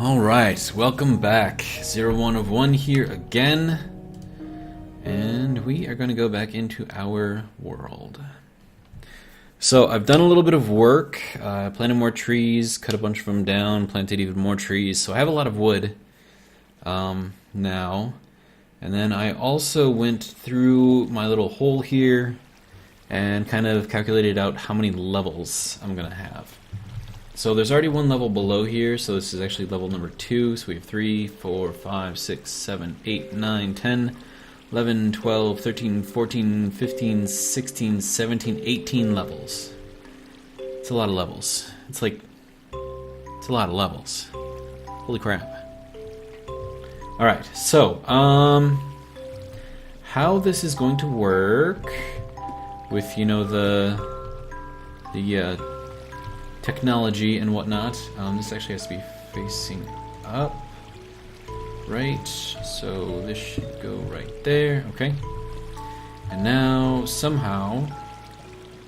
Alright, welcome back. 01 of 1 here again. And we are going to go back into our world. So I've done a little bit of work, planted more trees, cut a bunch of them down, planted even more trees. So I have a lot of wood now. And then I also went through my little hole here and kind of calculated out how many levels I'm going to have. So there's already one level below here, so this is actually level number 2. So we have 3, 4, 5, 6, 7, 8, 9, 10, 11, 12, 13, 14, 15, 16, 17, 18 levels. It's a lot of levels. It's a lot of levels. Holy crap. Alright, so, how this is going to work with, you know, the technology and whatnot. This actually has to be facing up, right? So this should go right there, okay? And now somehow,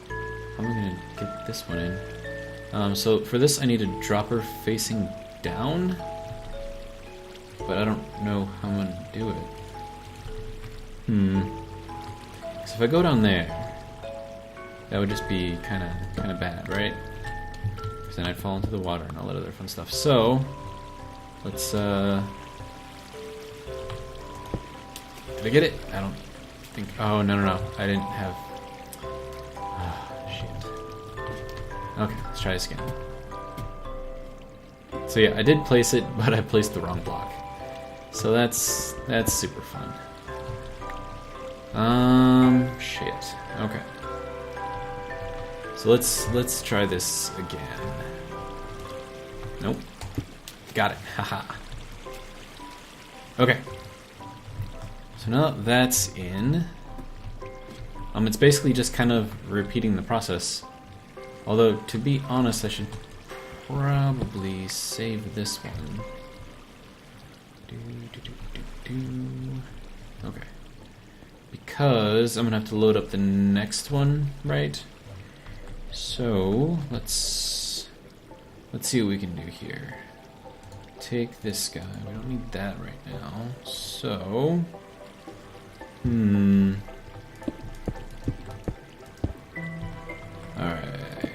how am I gonna get this one in? So for this I need to drop her facing down, but I don't know how I'm gonna do it. So if I go down there, that would just be kind of bad, right? Then I'd fall into the water and all that other fun stuff. So, let's, did I get it? I don't think, oh, no, I didn't have, shit. Okay, let's try this again. So yeah, I did place it, but I placed the wrong block. So that's super fun. Shit, okay. So let's try this again. Nope. Got it. Haha. Okay. So now that that's in, it's basically just kind of repeating the process. Although, to be honest, I should probably save this one. Okay. Because I'm gonna have to load up the next one, right? So let's see what we can do here. Take this guy. We don't need that right now. So alright,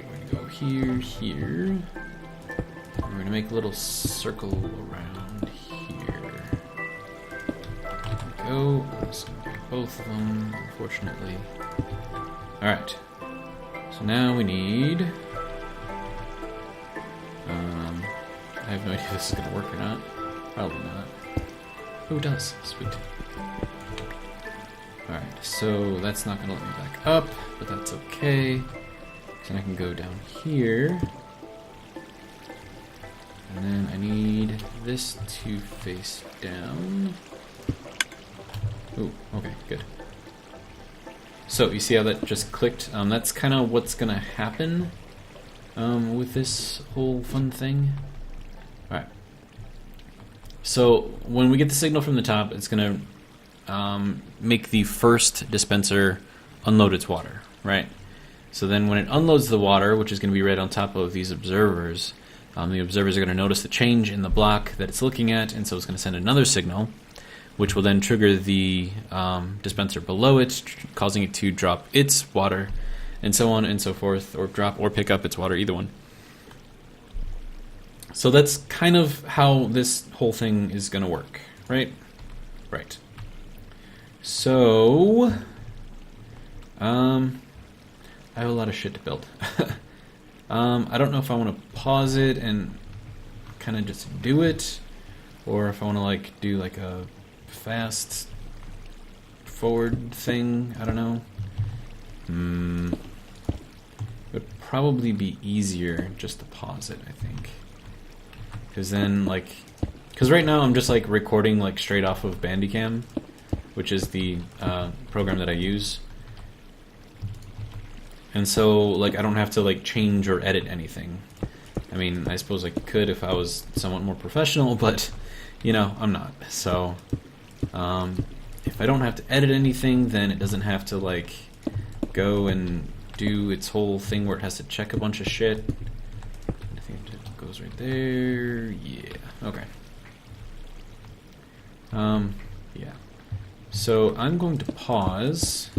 we're gonna go here. We're gonna make a little circle around here. There we go. This is gonna be both of them, unfortunately. Alright. So now we need, I have no idea if this is going to work or not. Probably not. Oh, it does. Sweet. Alright, so that's not going to let me back up, but that's okay. So I can go down here. And then I need this to face down. Oh, okay, good. So, you see how that just clicked? That's kind of what's going to happen with this whole fun thing. Alright. So, when we get the signal from the top, it's going to make the first dispenser unload its water, right? So then when it unloads the water, which is going to be right on top of these observers, the observers are going to notice the change in the block that it's looking at, and so it's going to send another signal, which will then trigger the dispenser below it, causing it to drop its water, and so on and so forth, or drop or pick up its water, either one. So that's kind of how this whole thing is going to work, right? Right. So, I have a lot of shit to build. I don't know if I want to pause it and kind of just do it, or if I want to like do like a fast forward thing. I don't know. It would probably be easier just to pause it, I think, because then because right now I'm just like recording like straight off of Bandicam, which is the program that I use, and so like I don't have to like change or edit anything. I mean, I suppose I could if I was somewhat more professional, but you know, I'm not. So if I don't have to edit anything, then it doesn't have to like go and do its whole thing where it has to check a bunch of shit. I think it goes right there. Yeah. Okay. Yeah. So I'm going to pause.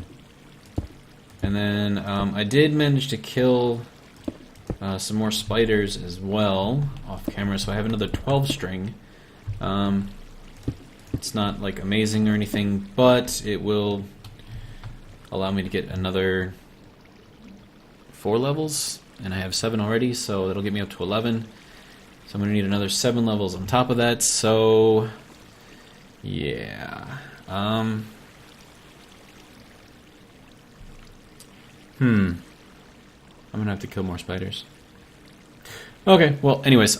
And then I did manage to kill some more spiders as well off camera, so I have another 12 string. It's not like amazing or anything, but it will allow me to get another 4 levels, and I have 7 already, so it'll get me up to 11. So I'm going to need another 7 levels on top of that, so yeah. I'm going to have to kill more spiders. Okay, well, anyways,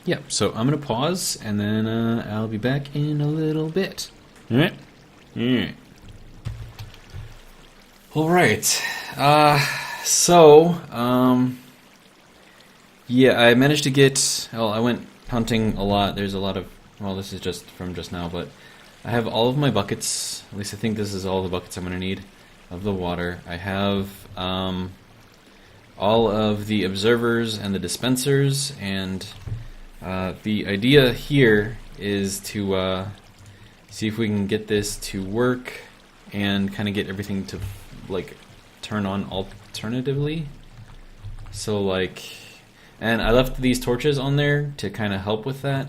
yeah, so I'm going to pause, and then I'll be back in a little bit. Alright? Alright. Alright. Yeah, I managed to get... Well, I went hunting a lot. There's a lot of... Well, this is just from just now, but I have all of my buckets. At least I think this is all the buckets I'm going to need of the water. I have all of the observers and the dispensers, and the idea here is to see if we can get this to work and kind of get everything to like turn on alternatively. So like, and I left these torches on there to kind of help with that.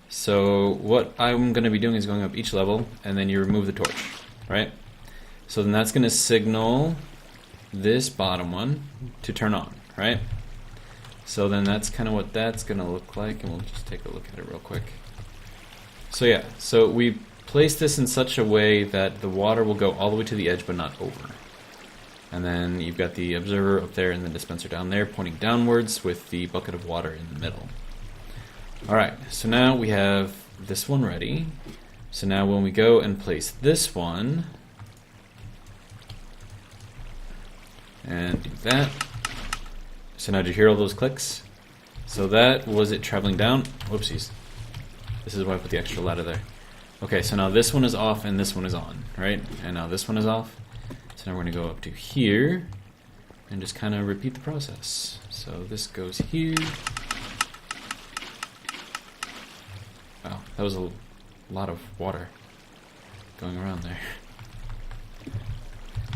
So what I'm going to be doing is going up each level, and then you remove the torch, right? So then that's going to signal this bottom one to turn on, right? So then that's kind of what that's going to look like, and we'll just take a look at it real quick. So yeah, so we place this in such a way that the water will go all the way to the edge but not over. And then you've got the observer up there and the dispenser down there pointing downwards with the bucket of water in the middle. Alright, so now we have this one ready. So now when we go and place this one, and do that. So now did you hear all those clicks? So that was it traveling down. Whoopsies. This is why I put the extra ladder there. Okay, so now this one is off and this one is on, right? And now this one is off. So now we're going to go up to here and just kind of repeat the process. So this goes here. Wow, that was a lot of water going around there.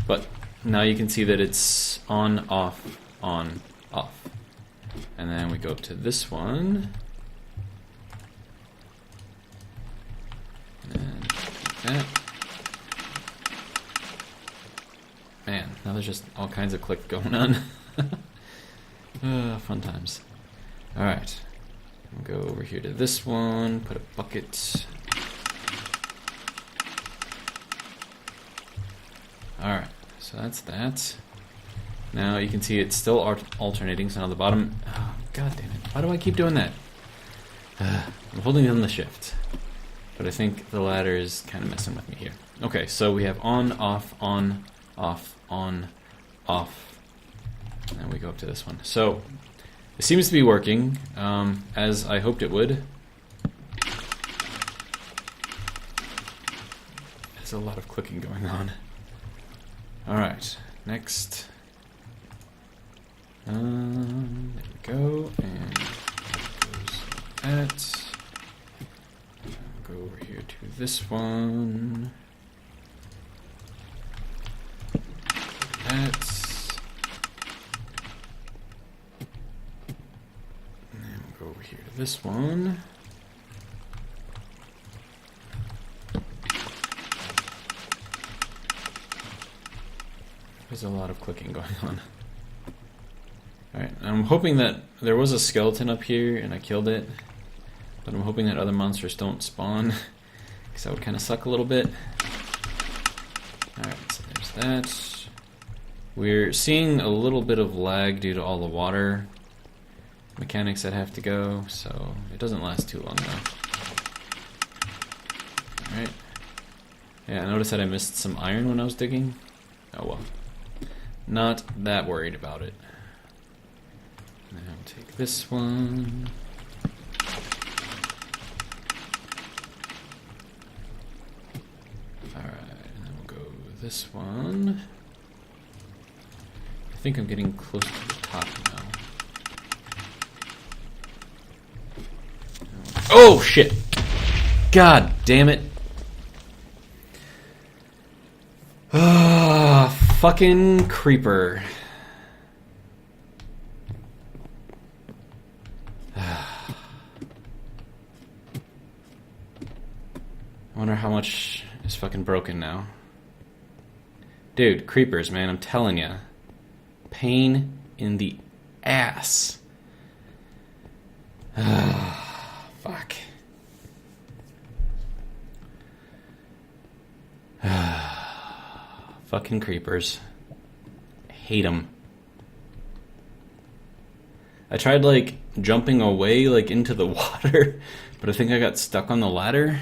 But now you can see that it's on, off, off. And then we go up to this one. And that. Man, now there's just all kinds of click going on. Fun times. Alright. We'll go over here to this one, put a bucket. Alright, so that's that. Now you can see it's still alternating, so now the bottom... Oh, god damn it. Why do I keep doing that? I'm holding down the shift. But I think the ladder is kind of messing with me here. Okay, so we have on, off, off, on, off. And then we go up to this one. So, it seems to be working, as I hoped it would. There's a lot of clicking going on. Alright, next. There we go, and goes that. I'll go over here to this one. That. And then we'll go over here to this one. There's a lot of clicking going on. Alright, I'm hoping that there was a skeleton up here and I killed it. But I'm hoping that other monsters don't spawn, because that would kind of suck a little bit. Alright, so there's that. We're seeing a little bit of lag due to all the water mechanics that have to go, so it doesn't last too long though. Alright. Yeah, I noticed that I missed some iron when I was digging. Oh well. Not that worried about it. Now we'll take this one. Alright, and then we'll go this one. I think I'm getting close to the top now. Oh shit! God damn it. Ah, fucking creeper. I wonder how much is fucking broken now. Dude, creepers, man, I'm telling ya. Pain in the ass. Fuck. Fucking creepers. Hate them. I tried, like, jumping away, like, into the water, but I think I got stuck on the ladder.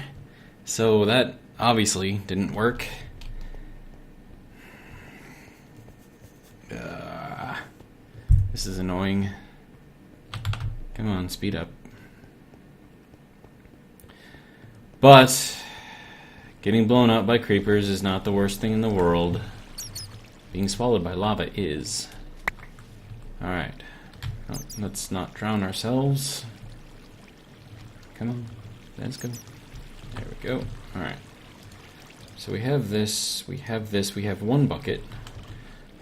So that obviously didn't work. This is annoying. Come on, speed up. But getting blown up by creepers is not the worst thing in the world. Being swallowed by lava is. Alright. Oh, let's not drown ourselves. Come on. Let's go. There we go. Alright. So we have this, we have this, we have one bucket.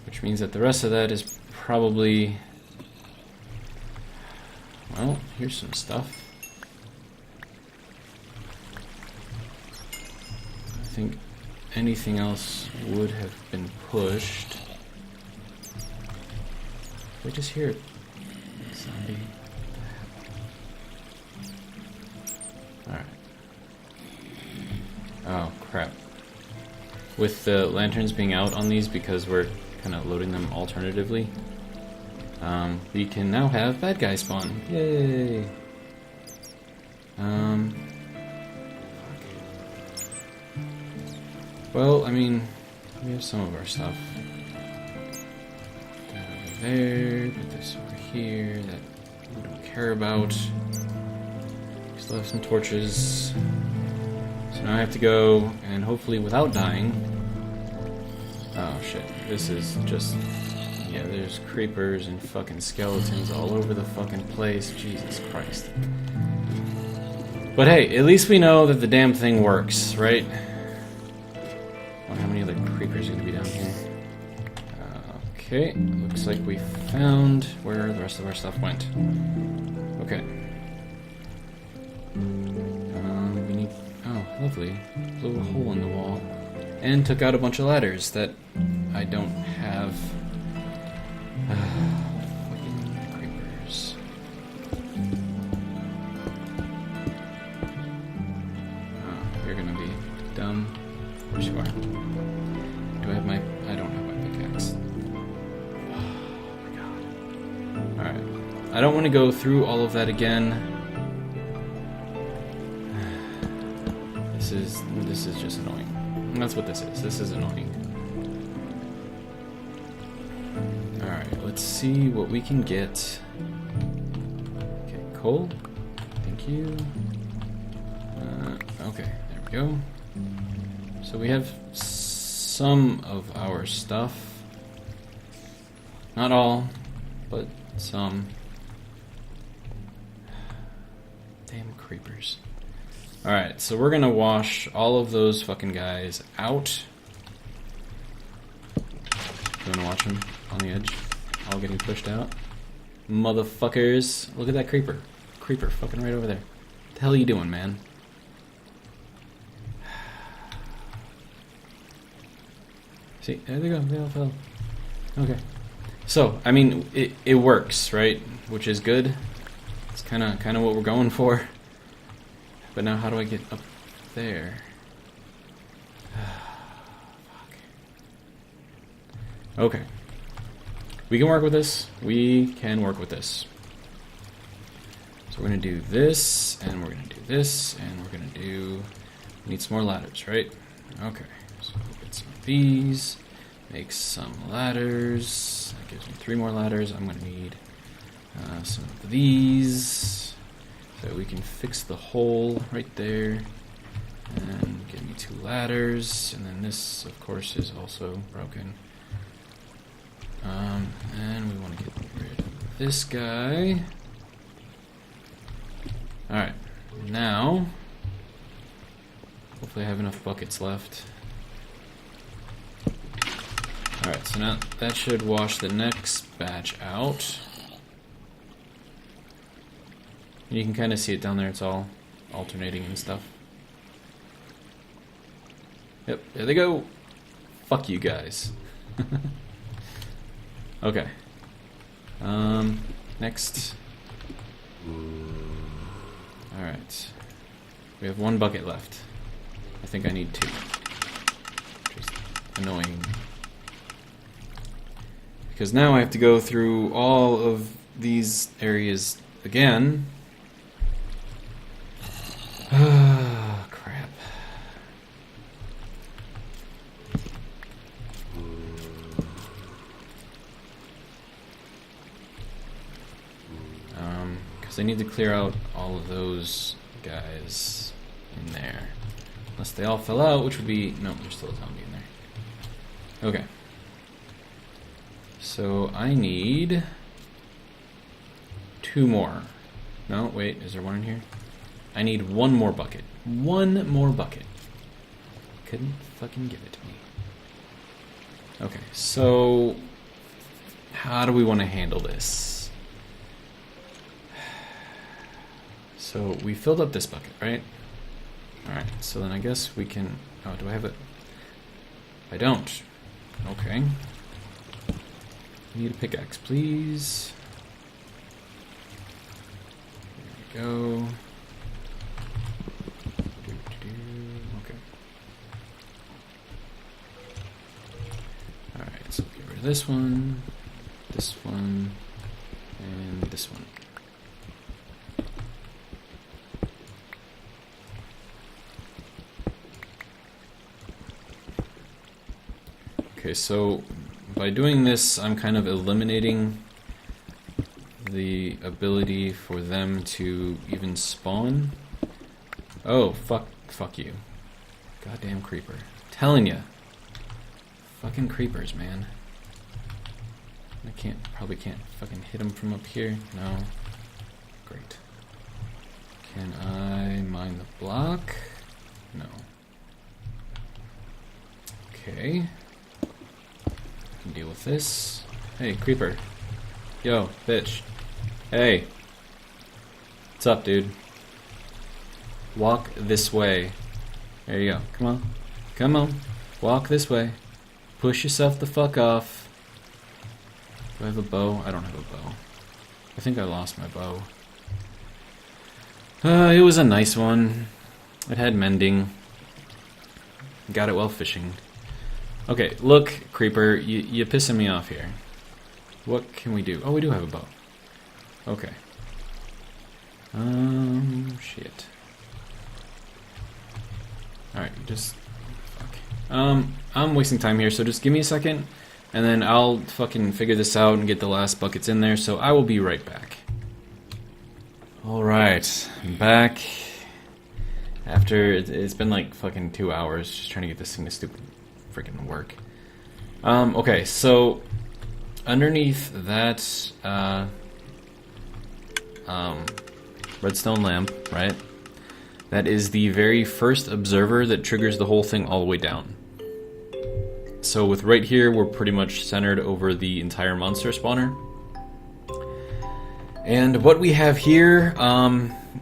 Which means that the rest of that is probably... Well, here's some stuff. I think anything else would have been pushed. We just hear zombie. Alright. Oh, crap. With the lanterns being out on these because we're kind of loading them alternatively, we can now have bad guys spawn. Yay! Well, I mean, we have some of our stuff. That over there, put this over here, that we don't care about. We still have some torches. So now I have to go, and hopefully without dying... Oh shit, this is just... Yeah, there's creepers and fucking skeletons all over the fucking place. Jesus Christ. But hey, at least we know that the damn thing works, right? How many other creepers are gonna be down here? Okay, looks like we found where the rest of our stuff went. Okay. We need... Oh, lovely. Blew a hole in the wall. And took out a bunch of ladders that I don't have. Fucking creepers. Oh, you're gonna be dumb. Of course you are. Do I have my... I don't have my pickaxe. Oh my god. Alright. I don't want to go through all of that again. This is just annoying. And that's what this is. This is annoying. Alright, let's see what we can get. Okay, coal. Thank you. Okay, there we go. So we have some of our stuff. Not all, but some. Damn creepers. Alright, so we're gonna wash all of those fucking guys out. You wanna watch them on the edge? All getting pushed out? Motherfuckers. Look at that creeper. Creeper fucking right over there. What the hell are you doing, man? See, there they go. They all fell. Okay. So, I mean, it works, right? Which is good. It's kind of what we're going for. But now how do I get up there? Fuck. Okay. We can work with this. We can work with this. So we're going to do this, and we're going to do this, and we're going to do... We need some more ladders, right? Okay. So we'll get some of these. Make some ladders. That gives me 3 more ladders. I'm going to need some of these. So we can fix the hole right there. And give me 2 ladders. And then this, of course, is also broken. And we want to get rid of this guy. Alright. Now, Hopefully I have enough buckets left. Alright, so now that should wash the next batch out. And you can kind of see it down there, it's all alternating and stuff. Yep, there they go. Fuck you guys. Okay. Next. Alright. We have one bucket left. I think I need 2. Which is annoying. Because now I have to go through all of these areas again. Ah, crap. Because I need to clear out all of those guys in there. Unless they all fell out, which would be... No, there's still a zombie in there. Okay. So I need 2 more. No, wait, is there one in here? I need 1 more bucket. 1 more bucket. Couldn't fucking give it to me. Okay, so how do we want to handle this? So we filled up this bucket, right? Alright, so then I guess we can... Oh, do I have it? I don't. Okay. Need a pickaxe, please. There we go. Okay. Alright, so get rid of this one, and this one. Okay, so by doing this, I'm kind of eliminating the ability for them to even spawn. Oh, fuck you. Goddamn creeper. Telling ya. Fucking creepers, man. I probably can't fucking hit them from up here. No. Great. Can I mine the block? No. Okay. Can deal with this. Hey, creeper. Yo, bitch. Hey. What's up, dude? Walk this way. There you go. Come on. Come on. Walk this way. Push yourself the fuck off. Do I have a bow? I don't have a bow. I think I lost my bow. It was a nice one. It had mending. Got it while fishing. Okay, look, creeper, you're pissing me off here. What can we do? Oh, we do have a bow. Okay. Shit. Alright, just... Fuck. I'm wasting time here, so just give me a second, and then I'll fucking figure this out and get the last buckets in there, so I will be right back. Alright, I'm back. After, it's been like fucking 2 hours just trying to get this thing to stupid freaking work. Okay, so underneath that redstone lamp, right? That is the very first observer that triggers the whole thing all the way down. So with right here, we're pretty much centered over the entire monster spawner. And what we have here,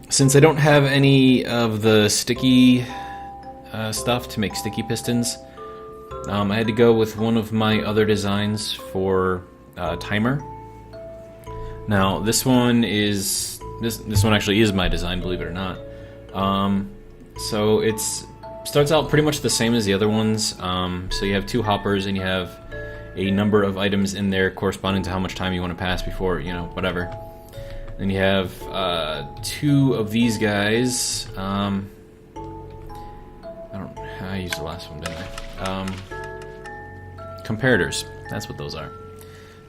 since I don't have any of the sticky stuff to make sticky pistons, I had to go with one of my other designs for timer. Now this one is this one actually is my design, believe it or not. So it's starts out pretty much the same as the other ones. So you have 2 hoppers and you have a number of items in there corresponding to how much time you want to pass before, you know, whatever. Then you have 2 of these guys. I used the last one, didn't I? Comparators. That's what those are.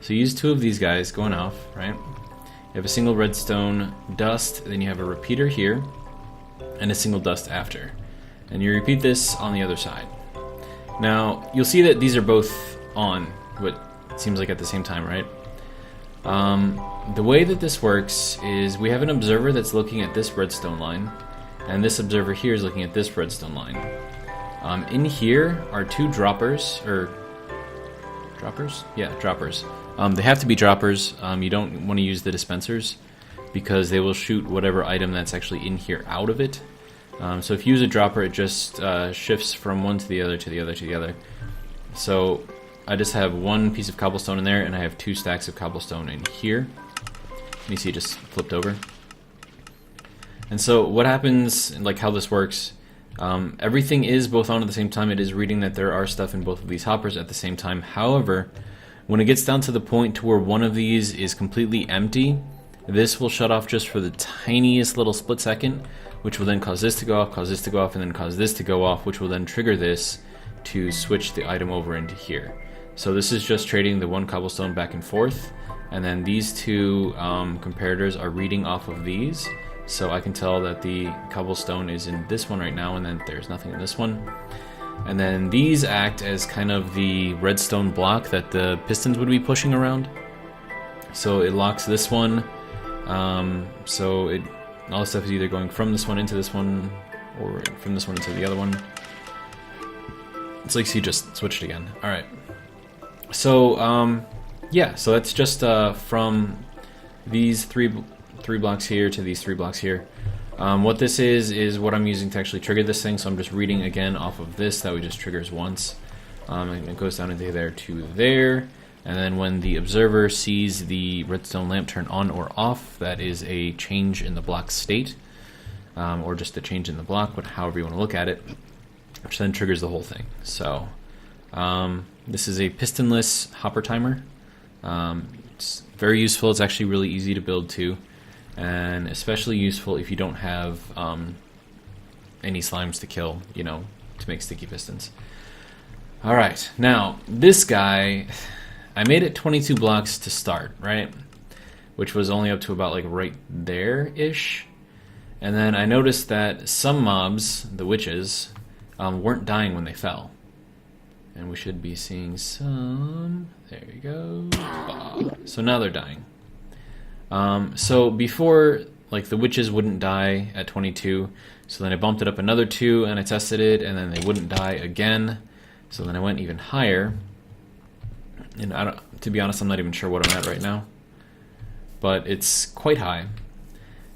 So you use 2 of these guys going off, right? You have a single redstone dust, then you have a repeater here, and a single dust after. And you repeat this on the other side. Now, you'll see that these are both on, what seems like at the same time, right? The way that this works is we have an observer that's looking at this redstone line, and this observer here is looking at this redstone line. In here are 2 droppers, or droppers? Yeah, droppers. They have to be droppers. You don't want to use the dispensers because they will shoot whatever item that's actually in here out of it. So if you use a dropper, it just shifts from one to the other, to the other, to the other. So I just have 1 piece of cobblestone in there, and I have 2 stacks of cobblestone in here. You see it just flipped over. And so what happens, and like how this works, everything is both on at the same time. It is reading that there are stuff in both of these hoppers at the same time. However, when it gets down to the point to where one of these is completely empty, this will shut off just for the tiniest little split second, which will then cause this to go off, cause this to go off, and then cause this to go off, which will then trigger this to switch the item over into here. So this is just trading the 1 cobblestone back and forth, and then these 2 comparators are reading off of these. So I can tell that the cobblestone is in this one right now, and then there's nothing in this one. And then these act as kind of the redstone block that the pistons would be pushing around. So it locks this one. So all the stuff is either going from this one into this one, or from this one into the other one. It's like he just switched again. All right. So yeah. So that's just from these three blocks here to these 3 blocks here. What this is what I'm using to actually trigger this thing. So I'm just reading again off of this. That way just triggers once. And it goes down into there to there. And then when the observer sees the redstone lamp turn on or off, that is a change in the block state. Or just a change in the block, however you want to look at it. Which then triggers the whole thing. So this is a pistonless hopper timer. It's very useful. It's actually really easy to build too. And especially useful if you don't have any slimes to kill, to make sticky pistons. Alright, now, this guy, I made it 22 blocks to start, right? Which was only up to about, like, right there-ish. And then I noticed that some mobs, the witches, weren't dying when they fell. And we should be seeing some... There you go. Bah. So now they're dying. So before, like, the witches wouldn't die at 22, so then I bumped it up another 2, and I tested it, and then they wouldn't die again, so then I went even higher, and to be honest, I'm not even sure what I'm at right now, but it's quite high.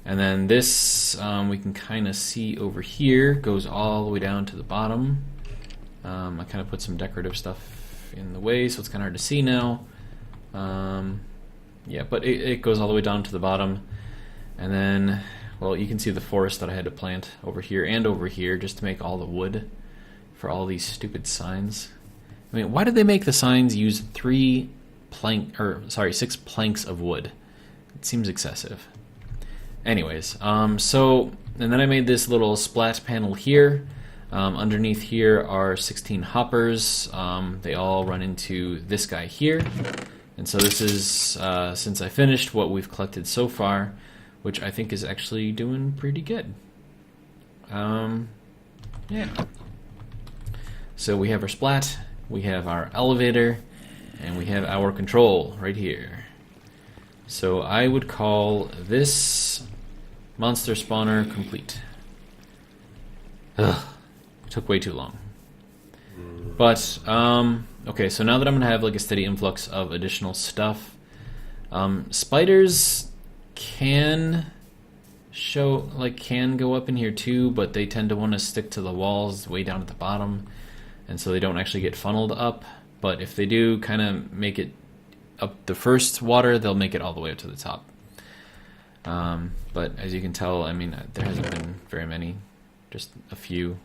And then this, we can kind of see over here, goes all the way down to the bottom. I kind of put some decorative stuff in the way, so it's kind of hard to see now. Yeah, but it goes all the way down to the bottom. And then, well, you can see the forest that I had to plant over here and over here just to make all the wood for all these stupid signs. I mean, why did they make the signs use 6 planks of wood? It seems excessive. Anyways, and then I made this little splat panel here. Underneath here are 16 hoppers. They all run into this guy here. And so this is, since I finished, what we've collected so far, which I think is actually doing pretty good. Yeah. So we have our splat, we have our elevator, and we have our control right here. So I would call this monster spawner complete. Ugh, it took way too long. But, okay, so now that I'm going to have like a steady influx of additional stuff, spiders can go up in here too, but they tend to want to stick to the walls way down at the bottom, and so they don't actually get funneled up. But if they do kind of make it up the first water, they'll make it all the way up to the top. But as you can tell, I mean, there hasn't been very many, just a few,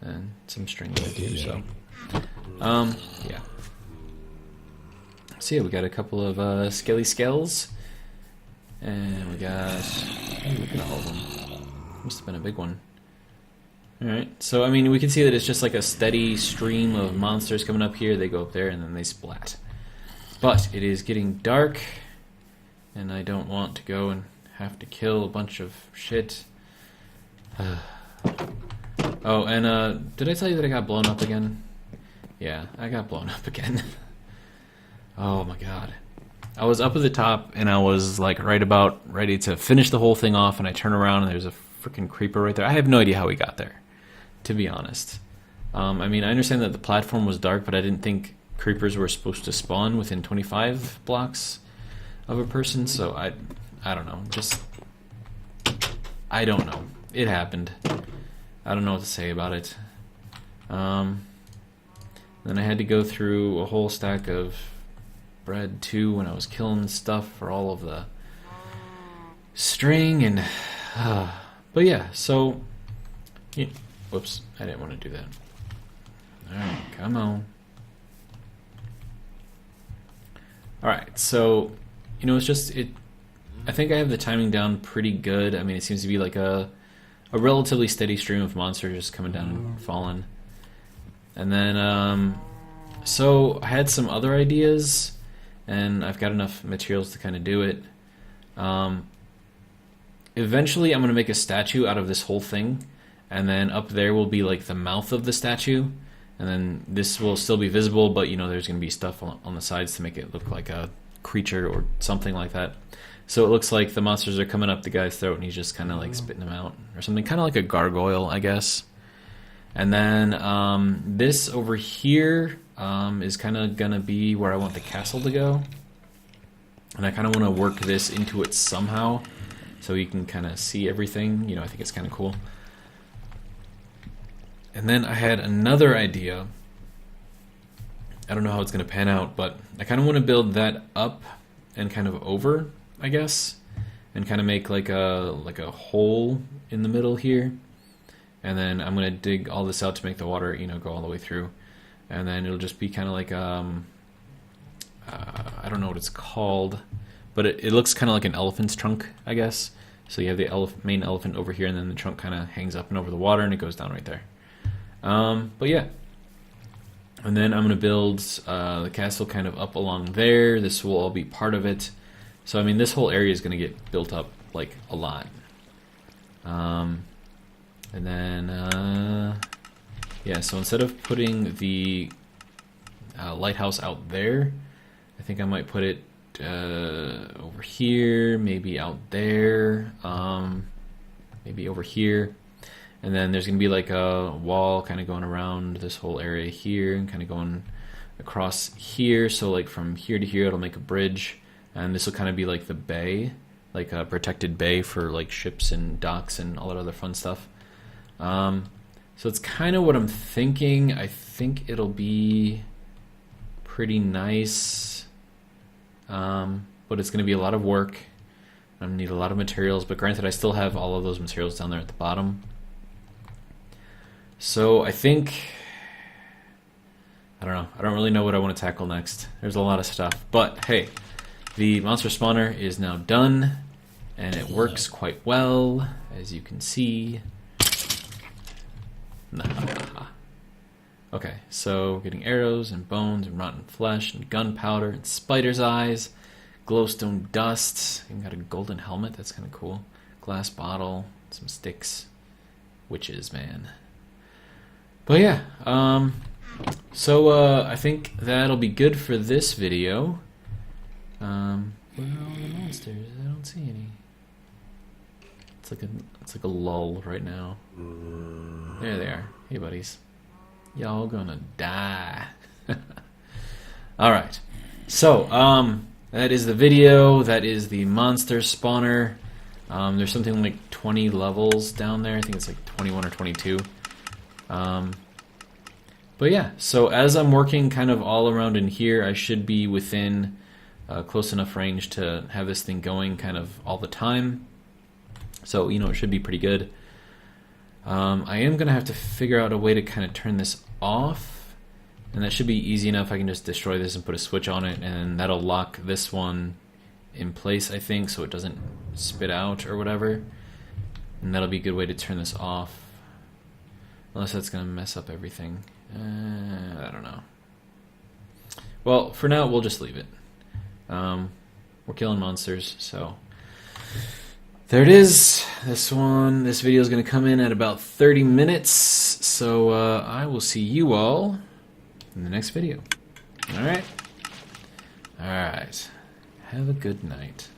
and some string there too, so... yeah. So yeah, we got a couple of skelly skells, and we got... Ooh, look at all of them. Must have been a big one. Alright, so I mean, we can see that it's just like a steady stream of monsters coming up here. They go up there and then they splat. But it is getting dark, and I don't want to go and have to kill a bunch of shit. Oh, and did I tell you that I got blown up again? Yeah, I got blown up again. Oh my god. I was up at the top, and I was like right about ready to finish the whole thing off, and I turn around and there's a freaking creeper right there. I have no idea how he got there, to be honest. I mean, I understand that the platform was dark, but I didn't think creepers were supposed to spawn within 25 blocks of a person, so I don't know. I don't know. It happened. I don't know what to say about it. Then I had to go through a whole stack of bread too when I was killing stuff for all of the string and but yeah, so whoops, I didn't want to do that. Alright, come on. Alright, so it's just I think I have the timing down pretty good. I mean, it seems to be like a relatively steady stream of monsters just coming down and falling. And then so I had some other ideas, and I've got enough materials to kind of do it. Eventually I'm going to make a statue out of this whole thing, and then up there will be like the mouth of the statue, and then this will still be visible, but there's going to be stuff on the sides to make it look like a creature or something like that. So it looks like the monsters are coming up the guy's throat and he's just kind of like spitting them out or something, kind of like a gargoyle, I guess. And then this over here is kind of gonna be where I want the castle to go, and I kind of want to work this into it somehow so you can kind of see everything. I think it's kind of cool. And then I had another idea. I don't know how it's gonna pan out, but I kind of want to build that up and kind of over, I guess, and kind of make like a hole in the middle here. And then I'm gonna dig all this out to make the water, go all the way through. And then it'll just be kind of like I don't know what it's called, but it looks kind of like an elephant's trunk, I guess. So you have the main elephant over here, and then the trunk kind of hangs up and over the water, and it goes down right there. But yeah. And then I'm gonna build the castle kind of up along there. This will all be part of it. So I mean, this whole area is gonna get built up like a lot. And then, yeah, so instead of putting the lighthouse out there, I think I might put it over here, maybe out there, maybe over here. And then there's going to be like a wall kind of going around this whole area here and kind of going across here. So like from here to here, it'll make a bridge. And this will kind of be like the bay, like a protected bay for like ships and docks and all that other fun stuff. So it's kind of what I'm thinking. I think it'll be pretty nice, but it's going to be a lot of work. I'm going to need a lot of materials, but granted I still have all of those materials down there at the bottom. So I think, I don't know, I don't really know what I want to tackle next. There's a lot of stuff, but hey, the monster spawner is now done, and it works quite well, as you can see. Okay, so getting arrows and bones and rotten flesh and gunpowder and spider's eyes, glowstone dust, and got a golden helmet, that's kind of cool. Glass bottle, some sticks, witches, man. But yeah, so I think that'll be good for this video. Where are all the monsters? I don't see any. It's like a lull right now. There they are. Hey buddies. Y'all gonna die. Alright. So, that is the video. That is the monster spawner. There's something like 20 levels down there. I think it's like 21 or 22. But yeah, so as I'm working kind of all around in here, I should be within close enough range to have this thing going kind of all the time. So, it should be pretty good. I am going to have to figure out a way to kind of turn this off, and that should be easy enough. I can just destroy this and put a switch on it, and that'll lock this one in place, I think, so it doesn't spit out or whatever. And that'll be a good way to turn this off. Unless that's going to mess up everything. I don't know. Well, for now, we'll just leave it. We're killing monsters, so... There it is. This video is going to come in at about 30 minutes, so I will see you all in the next video. Alright? Alright. Have a good night.